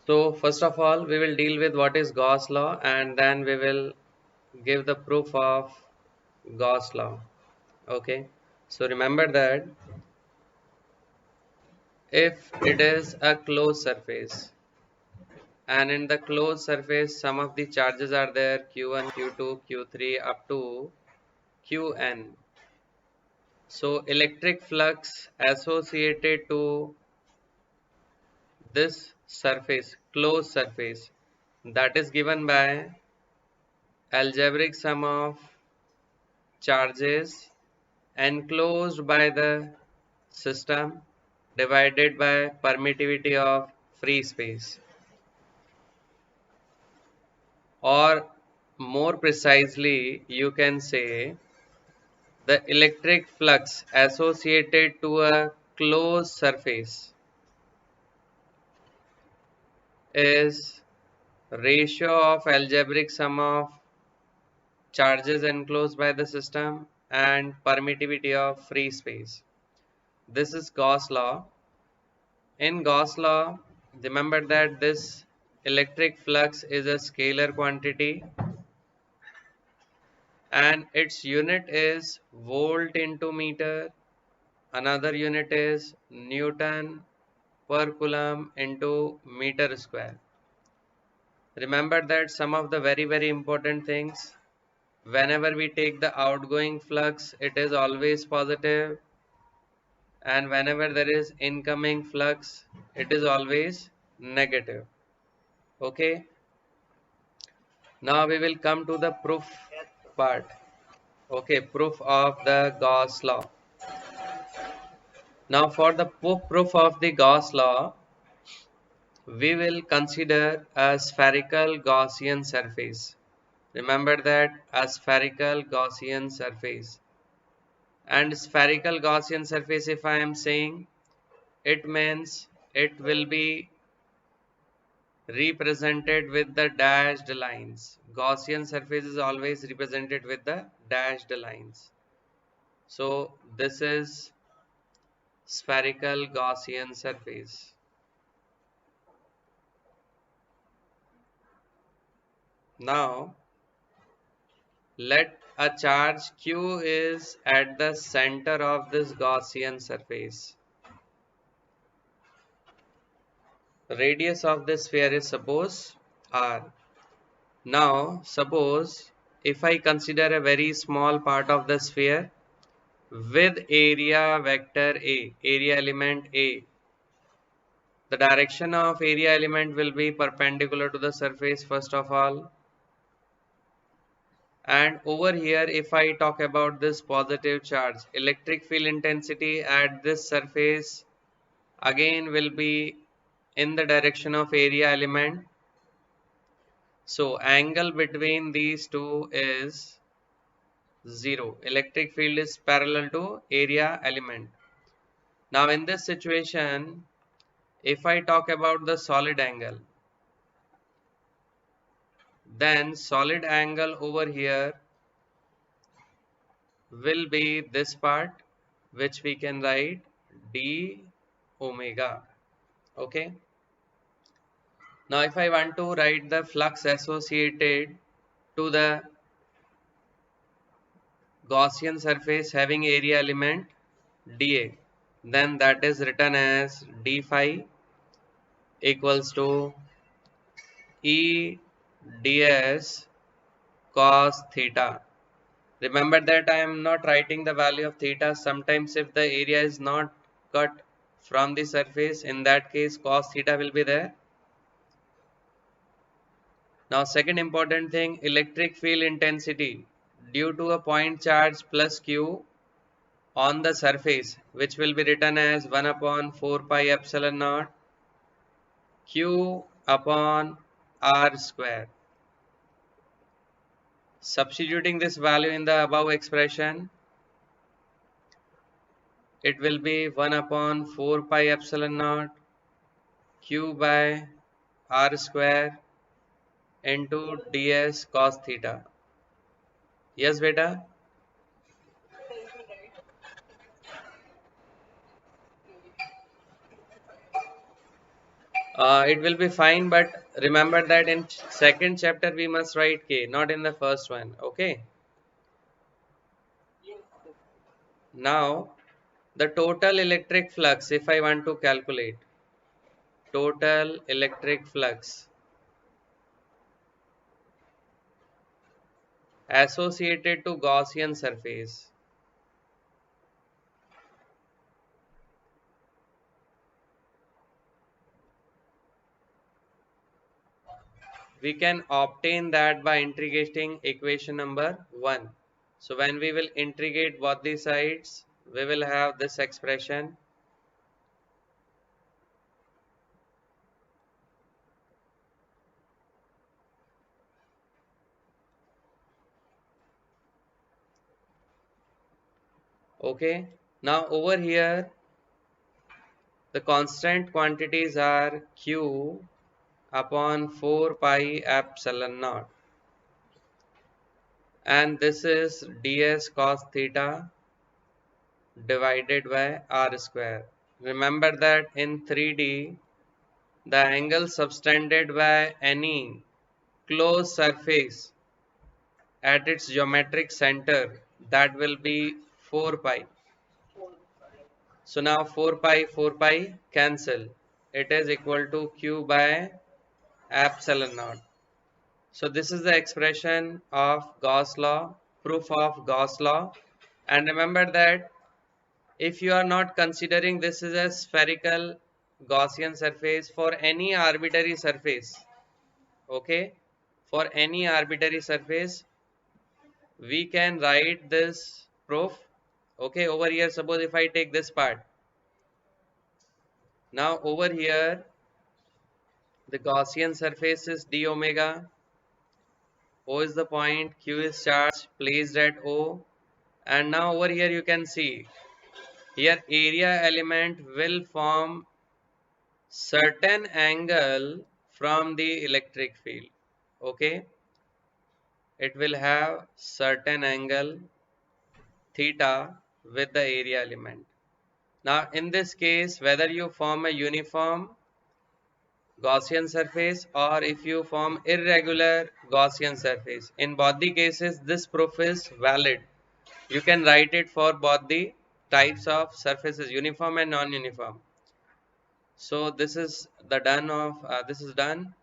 So first of all, we will deal with what is Gauss law and then we will give the proof of Gauss law. Okay. So remember that if it is a closed surface and in the closed surface some of the charges are there q1, q2, q3 up to qn. So electric flux associated to this surface, closed surface, that is given by algebraic sum of charges enclosed by the system divided by permittivity of free space, or more precisely you can say the electric flux associated to a closed surface is ratio of algebraic sum of charges enclosed by the system and permittivity of free space. This is Gauss law. In Gauss law, remember that this electric flux is a scalar quantity and its unit is volt into meter. Another unit is Newton per coulomb into meter square. Remember that some of the very important things, whenever we take the outgoing flux, it is always positive, and whenever there is incoming flux, it is always negative. Okay. Now we will come to the proof part. Okay, proof of the Gauss law. Now for the proof of the Gauss law, we will consider a spherical Gaussian surface. Remember that a spherical Gaussian surface. And spherical Gaussian surface, if I am saying, it means it will be represented with the dashed lines. Gaussian surface is always represented with the dashed lines. So this is spherical Gaussian surface. Now let a charge q is at the center of this Gaussian surface. Radius of the sphere is suppose r. Now suppose if I consider a very small part of the sphere with area vector A, area element A, the direction of area element will be perpendicular to the surface first of all. And over here, if I talk about this positive charge, electric field intensity at this surface again will be in the direction of area element. So angle between these two is 0. Electric field is parallel to area element. Now in this situation, if I talk about the solid angle, then solid angle over here will be this part, which we can write d omega. Okay. Now if I want to write the flux associated to the Gaussian surface having area element dA, then that is written as d phi equals to E ds cos theta. Remember that I am not writing the value of theta. Sometimes if the area is not cut from the surface, in that case cos theta will be there. Now second important thing, electric field intensity due to a point charge plus q on the surface, which will be written as 1 upon 4 pi epsilon naught q upon r square. Substituting this value in the above expression, it will be 1 upon 4 pi epsilon naught q by r square into ds cos theta. Yes, beta? It will be fine, but remember that in second chapter we must write K, not in the first one. Okay. Now, the total electric flux, if I want to calculate, total electric flux associated to Gaussian surface, we can obtain that by integrating equation number 1. So when we will integrate both the sides, we will have this expression. Okay. Now over here, the constant quantities are Q upon 4 pi epsilon naught. And this is ds cos theta divided by r square. Remember that in 3D, the angle subtended by any closed surface at its geometric center, that will be 4 pi. So now 4 pi cancel. It is equal to Q by epsilon naught. So this is the expression of Gauss law, proof of Gauss law. And remember that if you are not considering this is a spherical Gaussian surface, for any arbitrary surface, okay, for any arbitrary surface, we can write this proof. Okay, over here, suppose if I take this part, now over here the Gaussian surface is d omega, O is the point, Q is charge placed at O, and now over here you can see here area element will form certain angle from the electric field. Okay, it will have certain angle theta with the area element. Now in this case, whether you form a uniform Gaussian surface or if you form irregular Gaussian surface, in both the cases this proof is valid. You can write it for both the types of surfaces, uniform and non-uniform. So this is the done of this is done.